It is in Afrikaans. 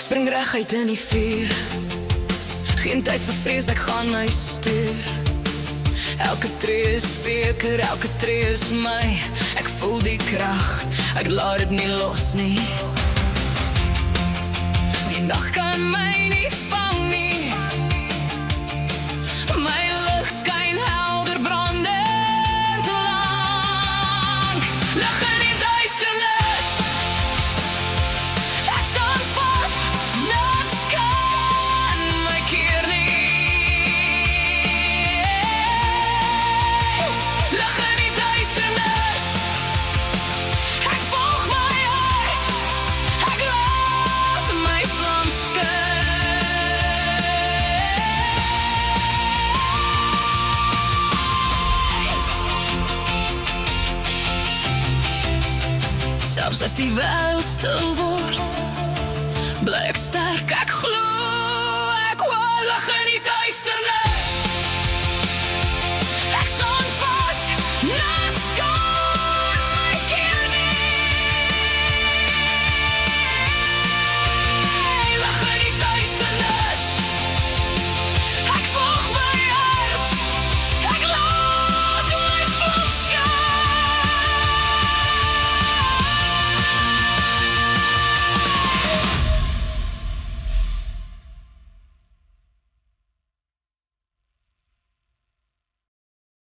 spring reguit in die vuur. Geen tyd vir vrees, ek gaan huis stuur. Elke tree is seker, elke tree is my. Ek voel die krag, ek laat dit nie los nie. Die nag kan my nie vang nie. My lig skyn helder brandend lang. Lig in die duisternis, ek staan vas, niks kan my keer nie. Lig in die duisternis, ek volg my hart, ek laat my vlam selfs as die wêreld stil word, bly ek sterk,